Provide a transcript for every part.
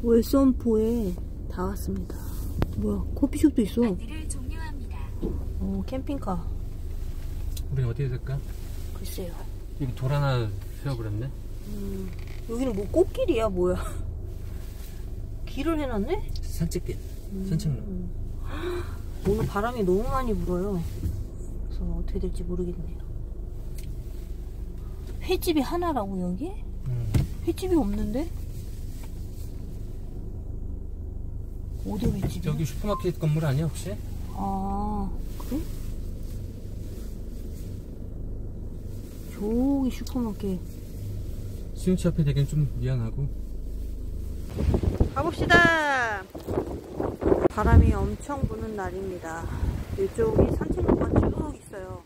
월선포에 다 왔습니다. 뭐야, 커피숍도 있어. 안내를 종료합니다. 오, 캠핑카. 우리 어디에 살까? 글쎄요. 여기 돌 하나 세워버렸네. 여기는 뭐 꽃길이야 뭐야. 길을 해놨네? 산책길. 산책로. 오늘 바람이 너무 많이 불어요. 그래서 어떻게 될지 모르겠네요. 횟집이 하나라고 여기? 횟집이 없는데? 어디 횟집이야? 여기 슈퍼마켓 건물 아니야 혹시? 아, 그래? 저기 슈퍼마켓. 수영치 앞에 되긴 좀 미안하고. 가봅시다. 바람이 엄청 부는 날입니다. 이쪽이 산책로가 쭉 있어요.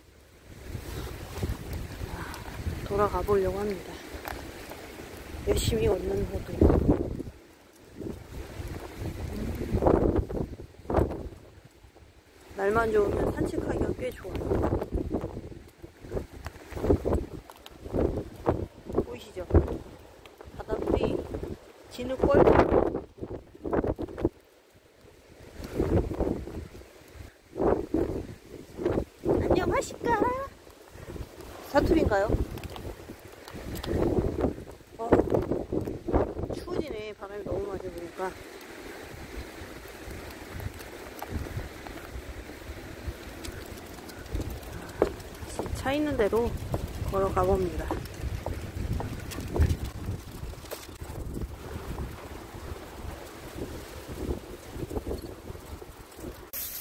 돌아가 보려고 합니다. 열심히 걷는 호두. 날만 좋으면 산책하기가 꽤 좋아요. 보이시죠? 바닷물이 진흙골. 안녕하실까? 사투리인가요? 추워지네. 바람이 너무 많이 부니까. 차 있는 대로 걸어가 봅니다.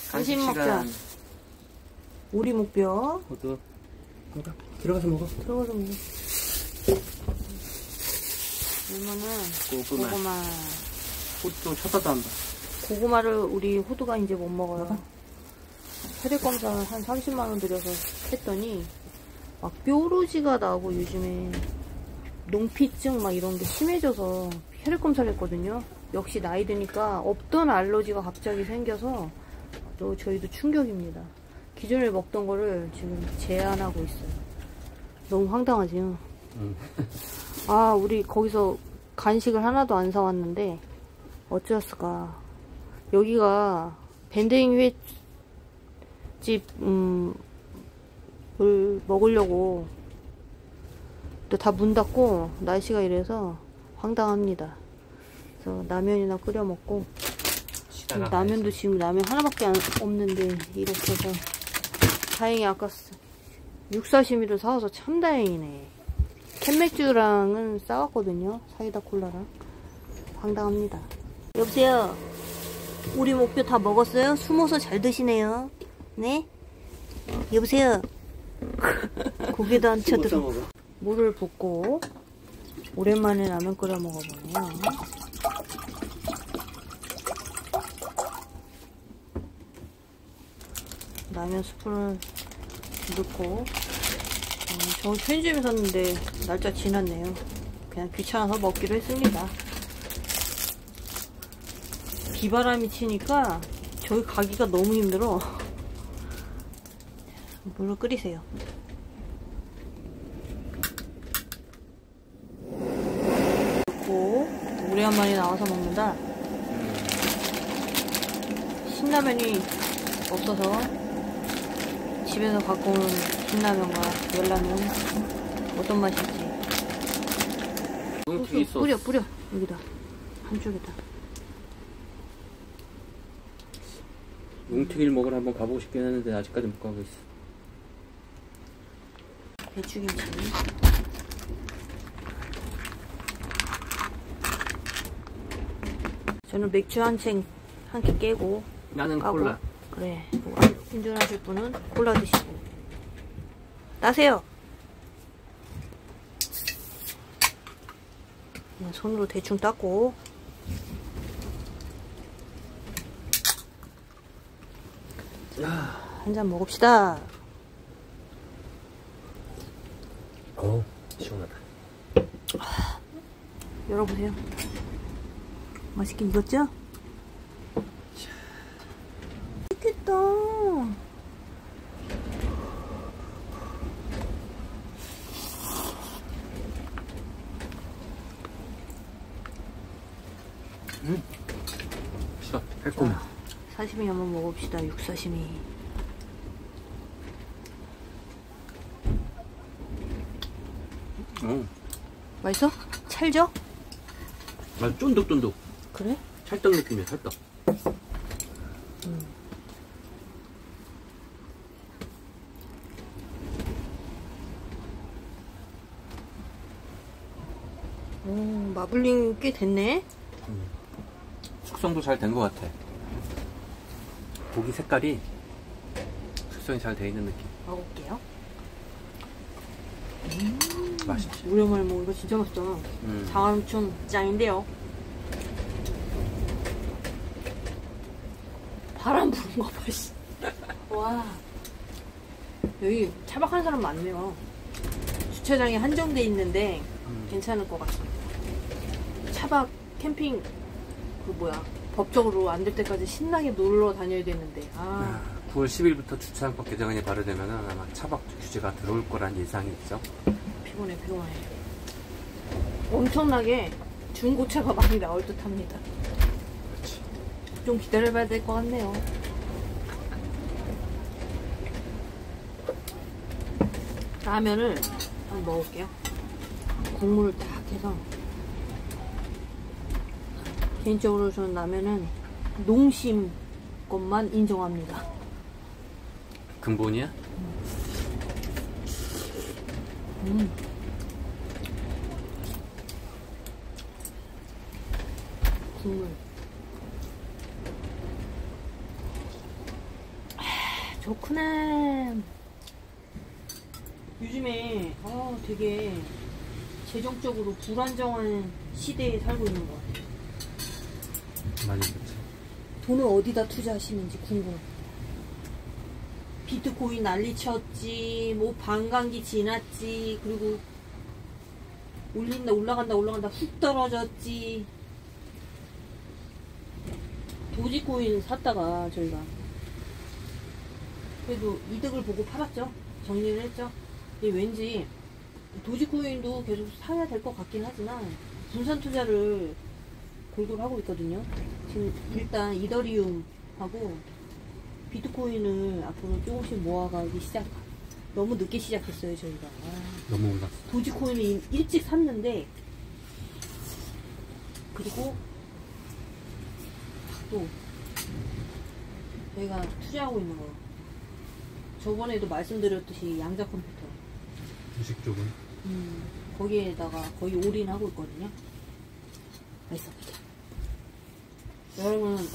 간식 먹자. 오리 목뼈. 호두. 들어가서 먹어. 들어가서 먹어. 이거는 고구마. 호두 쳐다도 안 봐. 고구마를 우리 호두가 이제 못 먹어요. 혈액검사 한 30만원 들여서 했더니 막 뾰루지가 나고 요즘에 농피증 막 이런 게 심해져서 혈액검사를 했거든요. 역시 나이 드니까 없던 알러지가 갑자기 생겨서 또 저희도 충격입니다. 기존에 먹던 거를 지금 제한하고 있어요. 너무 황당하지요? 아, 우리 거기서 간식을 하나도 안 사왔는데 어쩌었을까. 여기가 밴댕이 횟집 을 먹으려고 또 다 문 닫고 날씨가 이래서 황당합니다. 그래서 라면이나 끓여 먹고, 라면도 지금 라면 하나밖에 없는데 이렇게 해서 다행히 아까 육사시미를 사와서 참 다행이네. 캔맥주랑은 싸웠거든요. 사이다 콜라랑. 황당합니다. 여보세요. 우리 목표 다 먹었어요? 숨어서 잘 드시네요. 네? 여보세요. 고개도 안 쳐들어. 물을 붓고 오랜만에 라면 끓여 먹어보네요. 라면 스프를 넣고, 저 편의점에 샀는데 날짜 지났네요. 그냥 귀찮아서 먹기로 했습니다. 비바람이 치니까 저기 가기가 너무 힘들어. 물을 끓이세요. 넣고 오랜만에 나와서 먹는다. 신라면이 없어서 집에서 갖고 온 신라면과 열라면 어떤 맛일지. 뿌려 여기다 한쪽에다. 뭉튀기를 먹으러 한번 가보고 싶긴 했는데 아직까지 못 가고 있어. 배추김치. 저는 맥주 한 캔 깨고. 나는 까고. 콜라. 그래. 운전하실 분은 콜라 드시고. 따세요. 그냥 손으로 대충 닦고. 한 잔 먹읍시다. 시원하다. 열어보세요. 맛있게 익었죠? 맛있겠다. 싫어. 달콤해. 사시미 한번 먹읍시다. 육사시미. 맛있어? 찰져? 아, 쫀득쫀득. 그래? 찰떡 느낌이야, 찰떡. 마블링 꽤 됐네. 숙성도 잘 된 것 같아. 고기 색깔이 숙성이 잘 돼 있는 느낌. 먹어볼게요. 맛있지. 우려말모 이거 진짜 맛있다. 장암춘 짱인데요. 바람 부는 거 봐, 씨. 와. 여기 차박하는 사람 많네요. 주차장이 한정돼 있는데 괜찮을 것 같아. 차박 캠핑 법적으로 안 될 때까지 신나게 놀러 다녀야 되는데. 9월 10일부터 주차장법 개정안이 발효되면 아마 차박 규제가 들어올 거란 예상이 있죠. 피곤해. 엄청나게 중고차가 많이 나올 듯 합니다. 그렇지. 좀 기다려봐야 될 것 같네요. 라면을 한번 먹을게요. 국물을 딱 해서. 개인적으로 저는 라면은 농심 것만 인정합니다. 근본이야? 국물. 좋구나. 요즘에 되게 재정적으로 불안정한 시대에 살고 있는 것 같아요. 많이 그렇지. 돈을 어디다 투자하시는지 궁금해. 비트코인 난리 쳤지, 뭐 반감기 지났지, 그리고 올라간다 훅 떨어졌지. 도지코인 샀다가 저희가 그래도 이득을 보고 팔았죠. 정리를 했죠. 근데 왠지 도지코인도 계속 사야 될 것 같긴 하지만 분산 투자를 골고루 하고 있거든요. 지금 일단 이더리움하고 비트코인을 앞으로 조금씩 모아가기 너무 늦게 시작했어요, 저희가. 너무 올랐어. 도지코인을 일찍 샀는데, 그리고 또 저희가 투자하고 있는 거. 저번에도 말씀드렸듯이 양자 컴퓨터. 주식 쪽은? 거기에다가 거의 올인하고 있거든요. 맛있어. 여러분은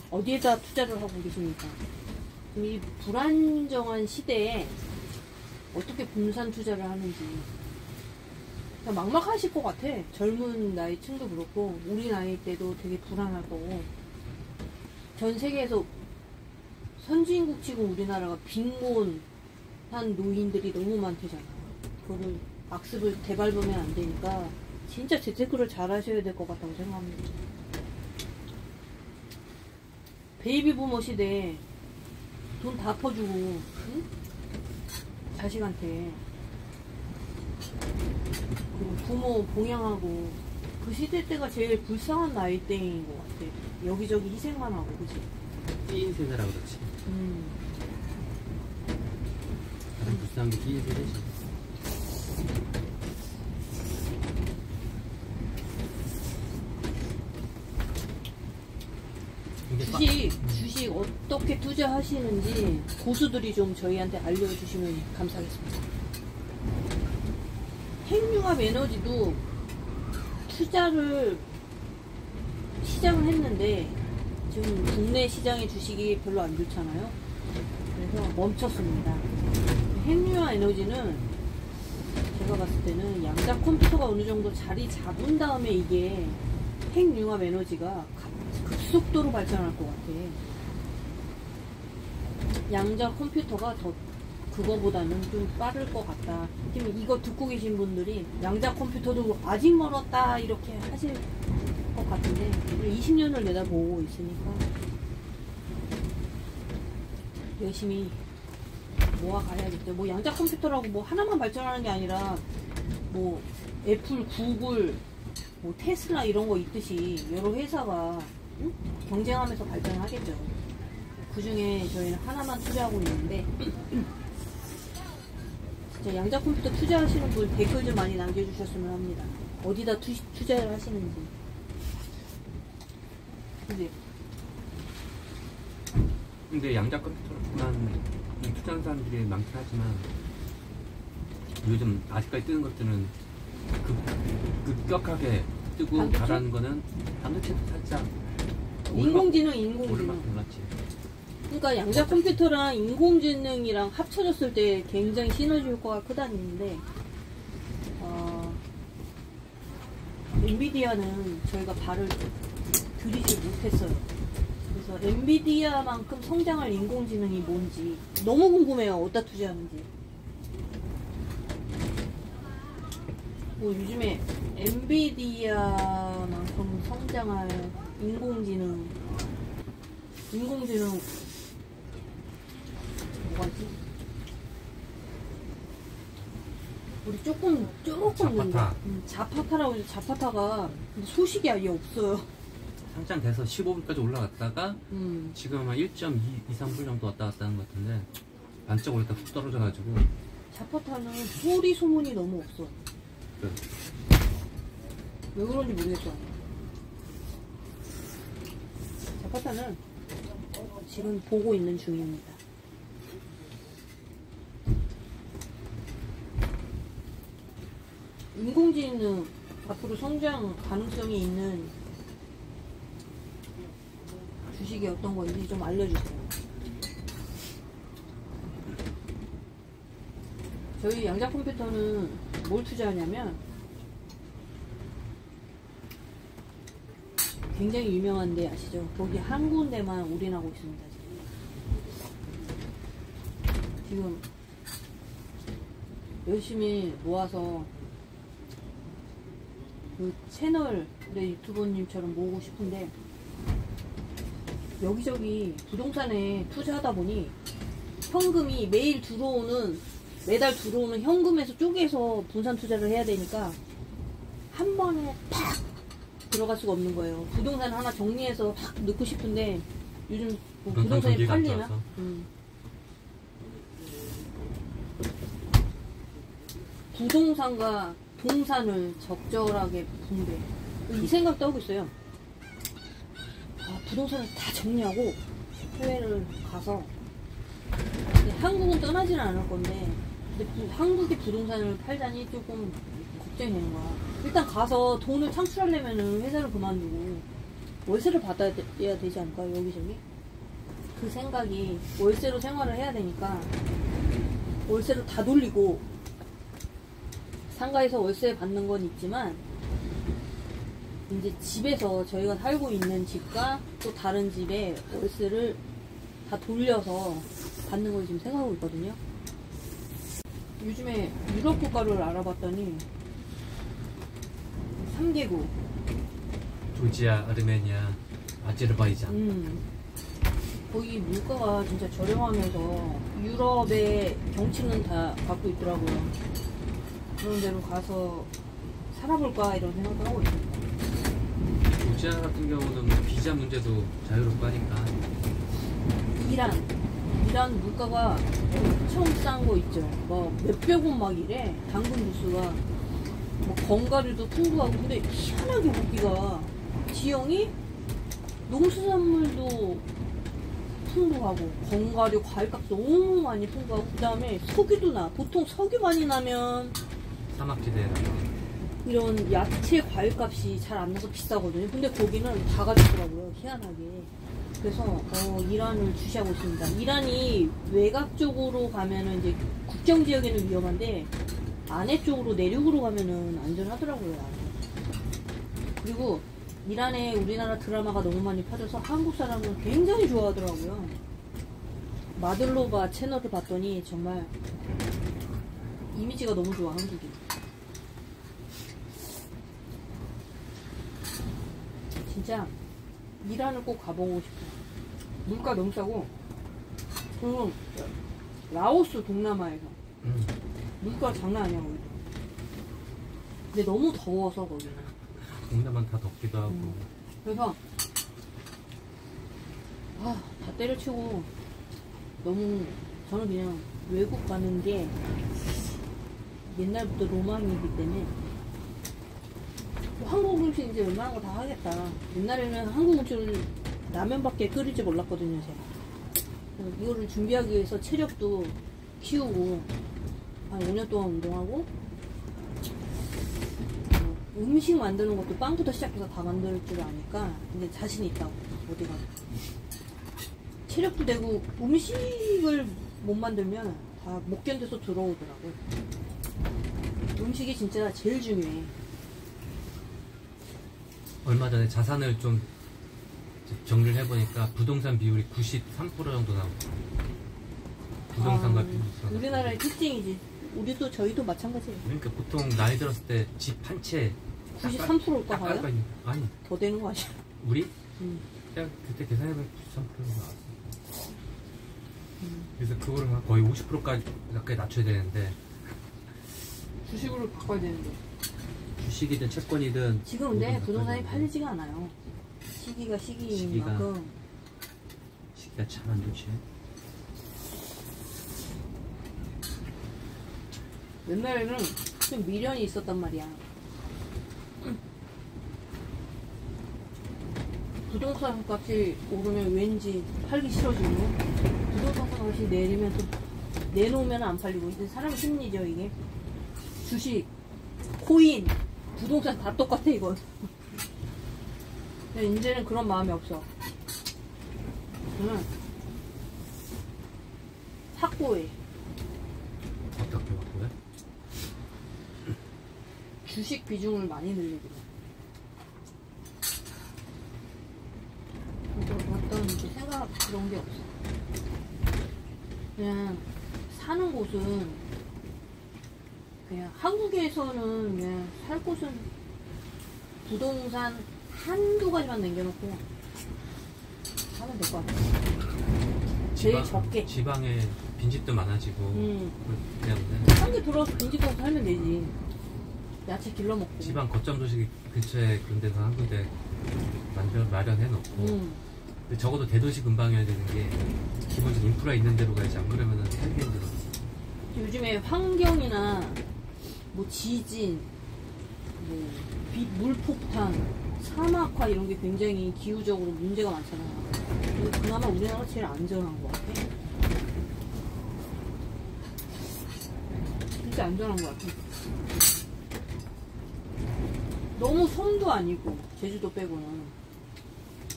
어디에다 투자를 하고 계십니까? 이 불안정한 시대에 어떻게 분산 투자를 하는지 그냥 막막하실 것 같아. 젊은 나이 층도 그렇고 우리 나이 때도 되게 불안할 거고. 전 세계에서 선진국 치고 우리나라가 빈곤한 노인들이 너무 많대잖아. 그거를 악습을 되밟으면 안 되니까 진짜 재테크를 잘 하셔야 될 것 같다고 생각합니다. 베이비 부머 시대에 돈 다 퍼주고, 응? 자식한테. 그리고 부모 봉양하고, 그 시대 때가 제일 불쌍한 나이대인 것 같아. 여기저기 희생만 하고, 그치? 끼인 세대라 그렇지. 가장 불쌍한 게 끼인 세대지. 주식 어떻게 투자하시는지 고수들이 좀 저희한테 알려주시면 감사하겠습니다. 핵융합 에너지도 투자를 시작을 했는데 지금 국내 시장의 주식이 별로 안 좋잖아요. 그래서 멈췄습니다. 핵융합 에너지는 제가 봤을 때는 양자 컴퓨터가 어느 정도 자리 잡은 다음에 이게 핵융합 에너지가 급속도로 발전할 것 같아. 양자 컴퓨터가 더 그거보다는 좀 빠를 것 같다. 지금 이거 듣고 계신 분들이 양자 컴퓨터도 아직 멀었다 이렇게 하실 것 같은데 20년을 내다보고 있으니까 열심히 모아가야겠죠. 뭐 양자 컴퓨터라고 뭐 하나만 발전하는 게 아니라 뭐 애플, 구글, 뭐 테슬라 이런 거 있듯이 여러 회사가 응? 경쟁하면서 발전하겠죠. 그 중에 저희는 하나만 투자하고 있는데 진짜 양자 컴퓨터 투자하시는 분 댓글 좀 많이 남겨주셨으면 합니다. 어디다 투자를 하시는지. 그지? 근데 양자 컴퓨터만 투자하는 사람들이 많긴 하지만 요즘 아직까지 뜨는 것들은 급격하게 뜨고 반도체? 가라는 거는 반도체도 살짝 인공지능. 오르막 올랐지. 그러니까 양자 컴퓨터랑 인공지능이랑 합쳐졌을 때 굉장히 시너지 효과가 크다는데 엔비디아는 저희가 발을 들이지 못했어요. 그래서 엔비디아만큼 성장할 인공지능이 뭔지 너무 궁금해요. 어디다 투자하는지. 뭐 요즘에 엔비디아만큼 성장할 인공지능 뭐가지? 우리 조금 자파타. 자파타라고 해서 자파타가 소식이 아예 없어요. 상장돼서 15불까지 올라갔다가 지금 한 1.2 이상 불 정도 왔다 갔다 하는 것 같은데 반짝 올렸다 훅 떨어져가지고. 자파타는 소리 소문이 너무 없어. 그래. 왜 그런지 모르겠어. 자파타는 지금 보고 있는 중입니다. 인공지능 앞으로 성장 가능성이 있는 주식이 어떤 건지 좀 알려주세요. 저희 양자 컴퓨터는 뭘 투자하냐면 굉장히 유명한 데 아시죠? 거기 한 군데만 올인하고 있습니다. 지금 열심히 모아서 그 채널 내 유튜버님처럼 모으고 싶은데 여기저기 부동산에 투자하다 보니 현금이 매달 들어오는 현금에서 쪼개서 분산 투자를 해야 되니까 한 번에 팍 들어갈 수가 없는 거예요. 부동산 하나 정리해서 확 넣고 싶은데 요즘 뭐 부동산이 팔리나? 부동산과 동산을 적절하게 분배. 이 생각도 하고 있어요. 부동산을 다 정리하고 해외를 가서 한국은 떠나지는 않을 건데 근데 한국의 부동산을 팔자니 조금 걱정이 되는 거야. 일단 가서 돈을 창출하려면 회사를 그만두고 월세를 받아야 되지 않을까요? 여기저기? 그 생각이 월세로 생활을 해야 되니까 월세로 다 돌리고 상가에서 월세 받는 건 있지만 이제 집에서 저희가 살고 있는 집과 또 다른 집에 월세를 다 돌려서 받는 걸 지금 생각하고 있거든요. 요즘에 유럽 국가를 알아봤더니 3개국 조지아, 아르메니아, 아제르바이잔. 거기 물가가 진짜 저렴하면서 유럽의 경치는 다 갖고 있더라고요. 그런 데로 가서 살아볼까 이런 생각도 하고 있습니다. 조지아 같은 경우는 비자 문제도 자유롭고 하니까. 이란 물가가 엄청 싼 거 있죠. 뭐 몇백 원 막 이래. 당근 주스가 뭐 건가류도 풍부하고 근데 희한하게 거기가 지형이 농수산물도 풍부하고 건가류 과일값도 너무 많이 풍부하고 그 다음에 석유도 나. 보통 석유 많이 나면 사막지대라서 이런 야채 과일값이 잘 안 나서 비싸거든요. 근데 거기는 다 가졌더라고요. 희한하게. 그래서 이란을 주시하고 있습니다. 이란이 외곽 쪽으로 가면은 이제 국경 지역에는 위험한데 안에 쪽으로 내륙으로 가면은 안전하더라고요. 그리고 이란에 우리나라 드라마가 너무 많이 퍼져서 한국 사람은 굉장히 좋아하더라고요. 마들로바 채널을 봤더니 정말 이미지가 너무 좋아, 한국이. 진짜 이란을 꼭 가보고 싶어요. 물가 너무 싸고 그리고 라오스 동남아에서 물가 장난 아니야 거기도. 근데 너무 더워서 거기는 동네만 다 덥기도 하고. 그래서 다 때려치고 너무 저는 그냥 외국 가는 게 옛날부터 로망이기 때문에 뭐 한국 음식 이제 웬만한 거 다 하겠다. 옛날에는 한국 음식을 라면밖에 끓일 줄 몰랐거든요, 제가. 그래서 이거를 준비하기 위해서 체력도 키우고 한 5년 동안 운동하고 음식 만드는 것도 빵부터 시작해서 다 만들 줄 아니까 이제 자신이 있다고 어디가 체력도 되고 음식을 못 만들면 다 못 견뎌서 들어오더라고. 음식이 진짜 제일 중요해. 얼마 전에 자산을 좀 정리를 해보니까 부동산 비율이 93% 정도 나오고. 부동산과 비율이. 우리나라의 특징이지. 우리도 저희도 마찬가지예요. 그러니까 보통 나이 들었을 때 집 한 채 93%일까 봐요? 아니 더 되는 거 아니야? 우리? 그냥 그때 계산해보면 93%가 나왔어. 그래서 그거를 거의 50%까지 낮춰야 되는데 주식으로 바꿔야 되는데 주식이든 채권이든 지금 근데 부동산이 팔리지가 않아요. 시기가 시기인 만큼 시기가 참 안 좋지. 옛날에는 좀 미련이 있었단 말이야. 부동산 값이 오르면 왠지 팔기 싫어지고 부동산 값이 내리면 또 내놓으면 안 팔리고. 이제 사람 심리죠 이게. 주식, 코인, 부동산 다 똑같아 이거. 근데 이제는 그런 마음이 없어. 저는 확고해. 어떻게 바꾸래? 주식 비중을 많이 늘리고. 어떤 이렇게 생각 그런 게 없어. 그냥 사는 곳은 그냥 한국에서는 그냥 살 곳은 부동산 한두 가지만 남겨놓고 하면 될 것 같아. 제일 적게. 지방에 빈집도 많아지고 그렇기 때문에 한 개 들어와서 빈집하고 살면 되지. 야채 길러 먹고. 지방 거점 도시 근처에 그런 데서 한 군데 마련해 놓고. 근데 적어도 대도시 근방이어야 되는 게 기본적인 인프라 있는 데로 가야지. 안 그러면 살기 힘들어. 요즘에 환경이나 뭐 지진, 뭐 물폭탄, 사막화 이런 게 굉장히 기후적으로 문제가 많잖아. 근데 그나마 우리나라가 제일 안전한 것 같아. 진짜 안전한 것 같아. 너무 섬도 아니고 제주도 빼고는.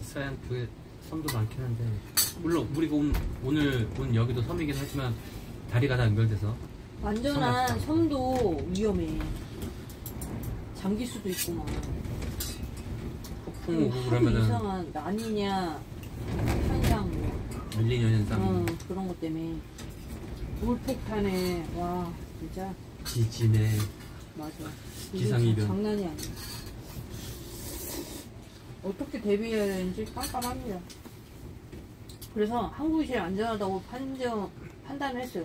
서해안 쪽에 섬도 많긴 한데 물론 우리가 오늘 온 여기도 섬이긴 하지만 다리가 다 연결돼서 완전한 섬도 위험해. 잠길 수도 있고 막. 폭풍 오고 그러면은 이상한 난이냐 현상 뭐 엘니뇨 현상 그런 것 때문에 물폭탄에 와 진짜 지진에 맞아. 기상이변 장난이 아니야. 어떻게 대비해야 되는지 깜깜합니다. 그래서 한국이 제일 안전하다고 판단을 했어요.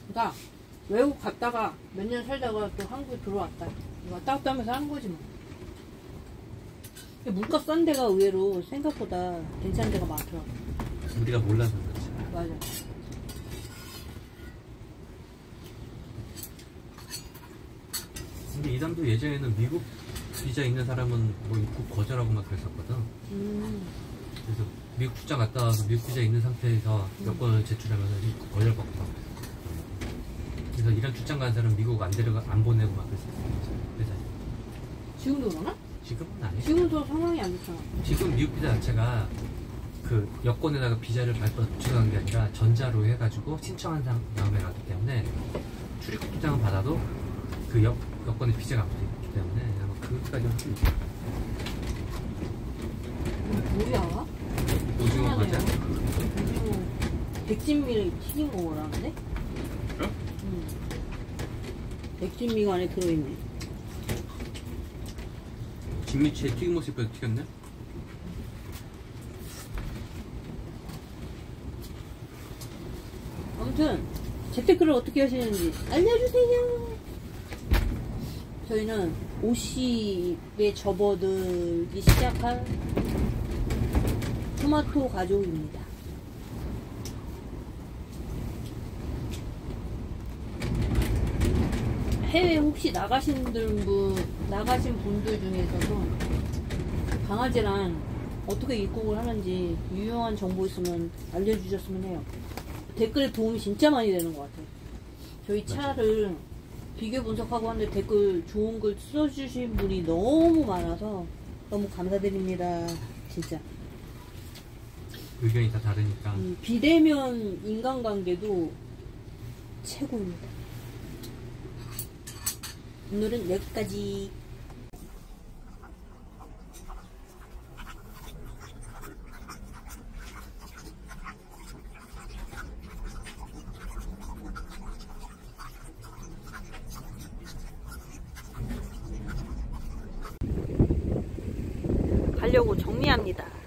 그러니까 외국 갔다가 몇 년 살다가 또 한국에 들어왔다. 왔다 갔다 하면서 하는 거지 뭐. 물가 싼 데가 의외로 생각보다 괜찮은 데가 많더라고. 우리가 몰라서 그렇지. 맞아. 근데 이담도 예전에는 미국 비자 있는 사람은 뭐 입국 거절하고 막 그랬었거든. 그래서 미국 출장 갔다 와서 미국 비자 있는 상태에서 여권을 제출하면 입국 거절받고 막 그랬어. 그래서 이런 출장 간 사람 미국 안 보내고 막 그랬었어. 회사에. 지금도 그러나? 지금은 아니야. 지금도 상황이 안 좋잖아. 지금 미국 비자 자체가 그 여권에다가 비자를 붙여간 게 아니라 전자로 해가지고 신청한 다음에 가기 때문에 출입국 도장을 받아도 그 여권에 비자가 안 붙어있기 때문에 아마 그것까지 할 수 있어. 뭐야? 오징어 과자? 오징어 백진미를 튀긴 거라는데? 그래? 응. 백진미가 안에 들어있네. 진미채 튀김옷을 튀겼네? 아무튼 재테크를 어떻게 하시는지 알려주세요. 저희는 50에 접어들기 시작한 토마토 가족입니다. 해외 혹시 나가신 분들 중에서도 강아지랑 어떻게 입국을 하는지 유용한 정보 있으면 알려주셨으면 해요. 댓글에 도움이 진짜 많이 되는 것 같아요. 저희 차를 비교 분석하고 하는데 댓글 좋은 글 써주신 분이 너무 많아서 너무 감사드립니다. 진짜. 의견이 다 다르니까. 비대면 인간관계도 최고입니다. 오늘은 여기까지. 가려고 정리합니다.